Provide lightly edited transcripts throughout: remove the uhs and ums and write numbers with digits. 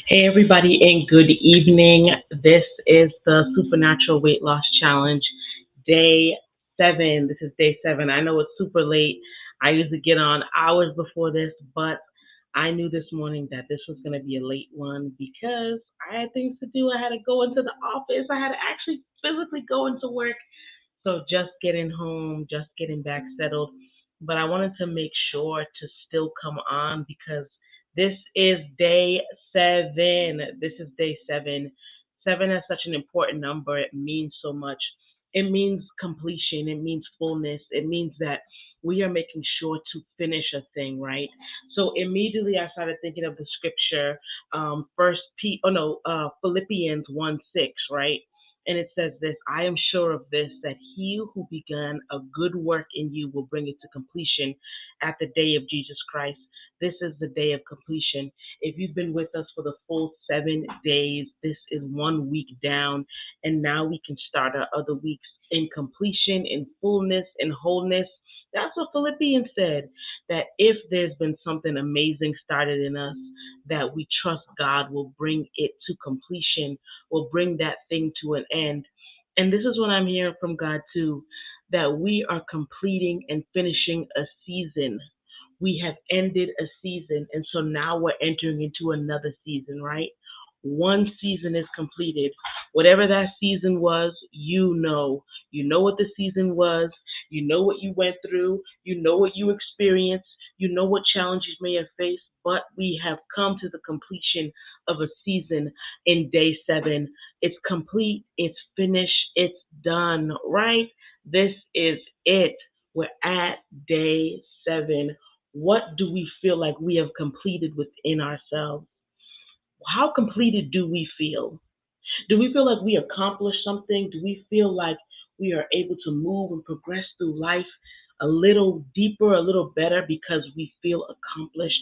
Hey, everybody, and good evening. This is the Supernatural Weight Loss Challenge, day 7. This is day 7. I know it's super late. I usually get on hours before this, but I knew this morning that this was going to be a late one because I had things to do. I had to go into the office. I had to actually physically go into work. So just getting home, just getting back settled. But I wanted to make sure to still come on because this is day 7. This is day 7. 7 is such an important number. It means so much. It means completion. It means fullness. It means that we are making sure to finish a thing, right? So immediately I started thinking of the scripture, Philippians 1:6, right? And it says this, I am sure of this, that he who began a good work in you will bring it to completion at the day of Jesus Christ. This is the day of completion. If you've been with us for the full 7 days, this is 1 week down. And now we can start our other weeks in completion, in fullness, in wholeness. That's what Philippians said, that if there's been something amazing started in us, that we trust God will bring it to completion, will bring that thing to an end. And this is what I'm hearing from God too, that we are completing and finishing a season. We have ended a season, and so now we're entering into another season, right? One season is completed. Whatever that season was, you know. You know what the season was. You know what you went through. You know what you experienced. You know what challenges you may have faced. But we have come to the completion of a season in day 7. It's complete. It's finished. It's done, right? This is it. We're at day 7. What do we feel like we have completed within ourselves? How completed do we feel? Do we feel like we accomplished something? Do we feel like we are able to move and progress through life a little deeper, a little better because we feel accomplished?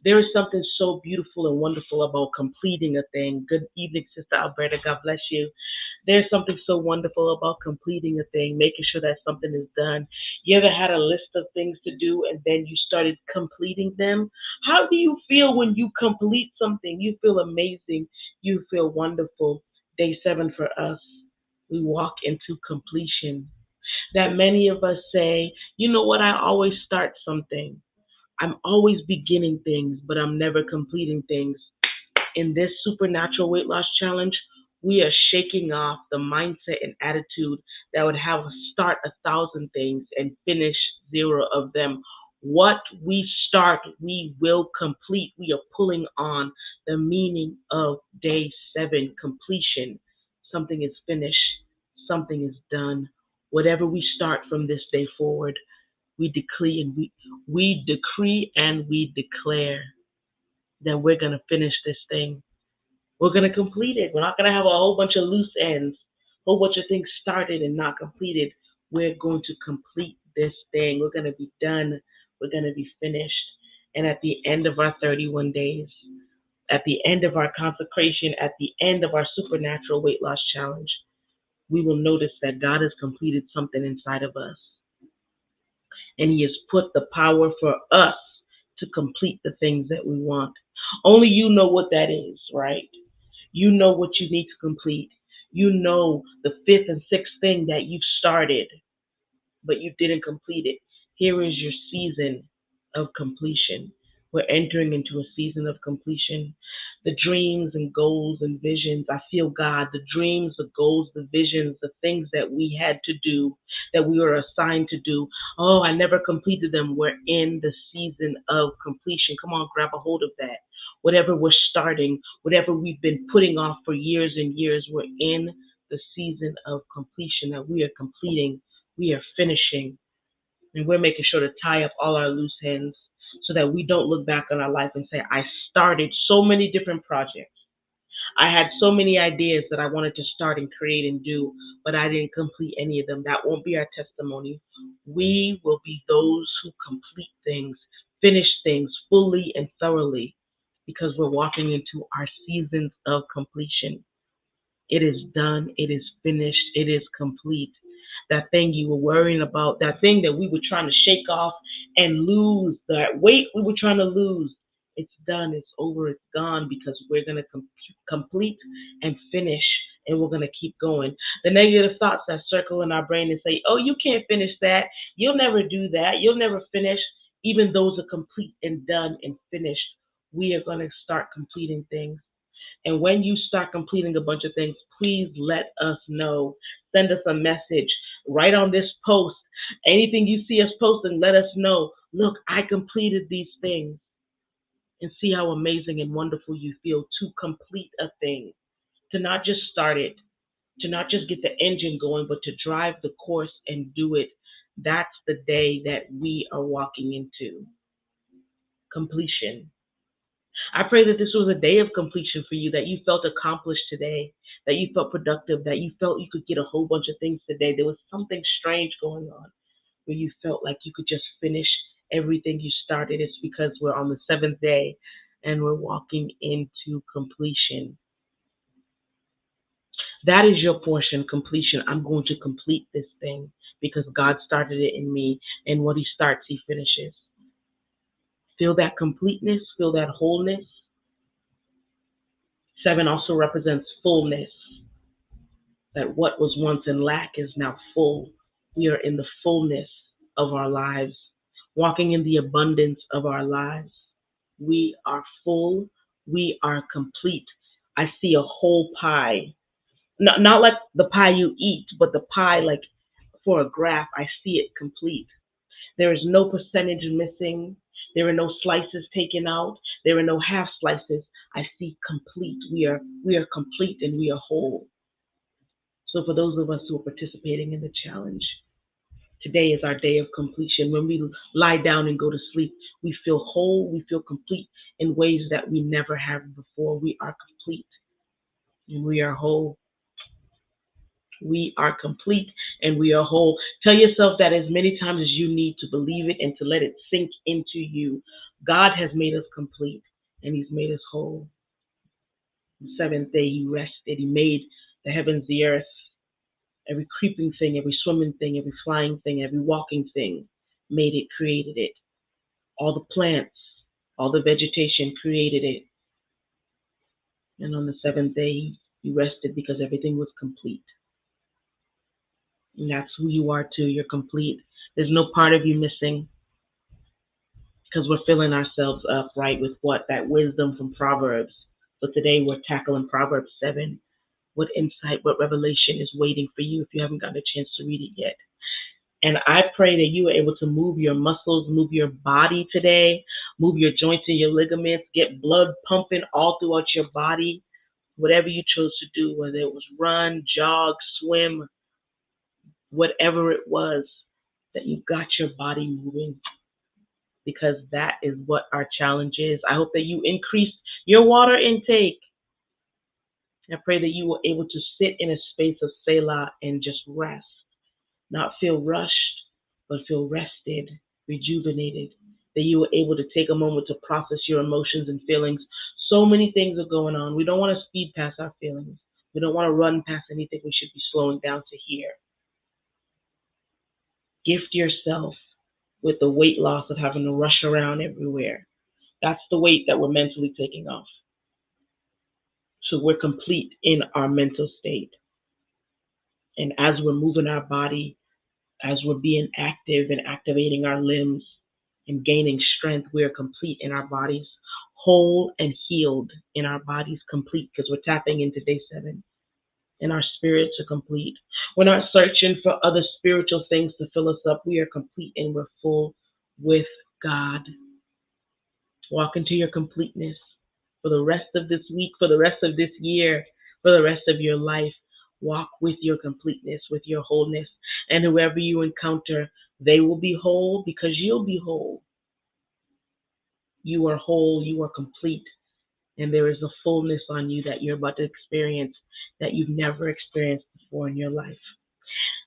There is something so beautiful and wonderful about completing a thing. Good evening, Sister Alberta. God bless you. There's something so wonderful about completing a thing, making sure that something is done. You ever had a list of things to do and then you started completing them? How do you feel when you complete something? You feel amazing. You feel wonderful. Day 7 for us, we walk into completion. That many of us say, you know what, I always start something. I'm always beginning things, but I'm never completing things. In this supernatural weight loss challenge, we are shaking off the mindset and attitude that would have us start 1,000 things and finish 0 of them. What we start, we will complete. We are pulling on the meaning of day 7, completion. Something is finished, something is done. Whatever we start from this day forward, we decree and we declare that we're going to finish this thing. We're going to complete it. We're not going to have a whole bunch of loose ends, a whole bunch of things started and not completed. We're going to complete this thing. We're going to be done. We're going to be finished. And at the end of our 31 days, at the end of our consecration, at the end of our supernatural weight loss challenge, we will notice that God has completed something inside of us. And He has put the power for us to complete the things that we want. Only you know what that is, right? You know what you need to complete. You know the 5th and 6th thing that you've started, but you didn't complete it. Here is your season of completion. We're entering into a season of completion. The dreams and goals and visions, I feel God, the dreams, the goals, the visions, the things that we had to do, that we were assigned to do. Oh, I never completed them. We're in the season of completion. Come on, grab a hold of that. Whatever we're starting, whatever we've been putting off for years and years, we're in the season of completion, that we are completing, we are finishing, and we're making sure to tie up all our loose ends so that we don't look back on our life and say, I started so many different projects. I had so many ideas that I wanted to start and create and do, but I didn't complete any of them. That won't be our testimony. We will be those who complete things, finish things fully and thoroughly, because we're walking into our seasons of completion. It is done. It is finished. It is complete. That thing you were worrying about, that thing that we were trying to shake off and lose, that weight we were trying to lose, It's done, it's over, it's gone, because we're going to complete and finish, and we're going to keep going. The negative thoughts that circle in our brain and say, oh, you can't finish that. You'll never do that. You'll never finish. Even those are complete and done and finished. We are going to start completing things. And when you start completing a bunch of things, please let us know. Send us a message. Write on this post. Anything you see us posting, let us know. Look, I completed these things. And see how amazing and wonderful you feel to complete a thing. To not just start it, to not just get the engine going, but to drive the course and do it. That's the day that we are walking into completion. I pray that this was a day of completion for you, that you felt accomplished today, that you felt productive, that you felt you could get a whole bunch of things today. There was something strange going on where you felt like you could just finish everything you started. It's because we're on the seventh day and we're walking into completion. That is your portion, completion. I'm going to complete this thing because God started it in me, and what He starts, He finishes. Feel that completeness, feel that wholeness. 7 also represents fullness, that what was once in lack is now full. We are in the fullness of our lives, walking in the abundance of our lives. We are full, we are complete. I see a whole pie. Not like the pie you eat, but the pie like for a graph. I see it complete. There is no percentage missing. There are no slices taken out. There are no half slices. I see complete. We are complete and we are whole. So for those of us who are participating in the challenge, today is our day of completion. When we lie down and go to sleep, we feel whole, we feel complete in ways that we never have before. We are complete and we are whole. We are complete and we are whole. Tell yourself that as many times as you need to believe it and to let it sink into you. God has made us complete and He's made us whole. The seventh day He rested. He made the heavens, the earth, every creeping thing, every swimming thing, every flying thing, every walking thing, made it, created it. All the plants, all the vegetation, created it. And on the seventh day He rested because everything was complete. And that's who you are too. You're complete. There's no part of you missing, because we're filling ourselves up, right, with what? That wisdom from Proverbs. So today we're tackling Proverbs 7. What insight, what revelation is waiting for you if you haven't gotten a chance to read it yet. And I pray that you are able to move your muscles, move your body today, move your joints and your ligaments, get blood pumping all throughout your body, whatever you chose to do, whether it was run, jog, swim, whatever it was, that you got your body moving, because that is what our challenge is. I hope that you increase your water intake. I pray that you were able to sit in a space of Selah and just rest, not feel rushed, but feel rested, rejuvenated, that you were able to take a moment to process your emotions and feelings. So many things are going on. We don't want to speed past our feelings. We don't want to run past anything. We should be slowing down to hear. Gift yourself with the weight loss of having to rush around everywhere. That's the weight that we're mentally taking off. So we're complete in our mental state. And as we're moving our body, as we're being active and activating our limbs and gaining strength, we are complete in our bodies, whole and healed in our bodies, complete, because we're tapping into day 7. And our spirits are complete. We're not searching for other spiritual things to fill us up. We are complete and we're full with God. Walk into your completeness for the rest of this week, for the rest of this year, for the rest of your life. Walk with your completeness, with your wholeness. And whoever you encounter, they will be whole because you'll be whole. You are whole, you are complete. And there is a fullness on you that you're about to experience that you've never experienced before in your life.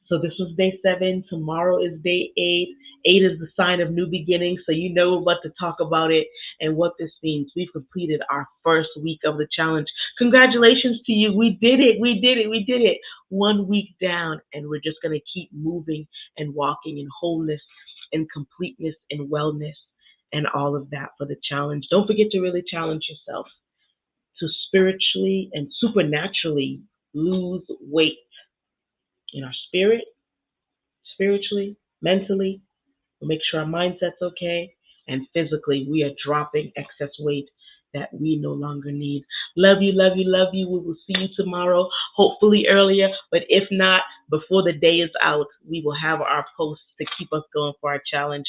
So this was day 7. Tomorrow is day 8. 8 is the sign of new beginnings. So you know we're about to talk about it and what this means. We've completed our first week of the challenge. Congratulations to you. We did it. We did it. We did it. 1 week down, and we're just going to keep moving and walking in wholeness and completeness and wellness. and all of that for the challenge. Don't forget to really challenge yourself to spiritually and supernaturally lose weight in our spirit, spiritually, mentally. We'll make sure our mindset's okay. And physically, we are dropping excess weight that we no longer need. Love you, love you, love you. We will see you tomorrow, hopefully earlier. But if not, before the day is out, we will have our posts to keep us going for our challenge.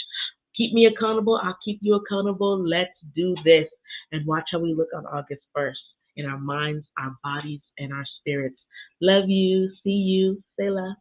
Keep me accountable. I'll keep you accountable. Let's do this and watch how we look on August 1st in our minds, our bodies, and our spirits. Love you. See you. Selah.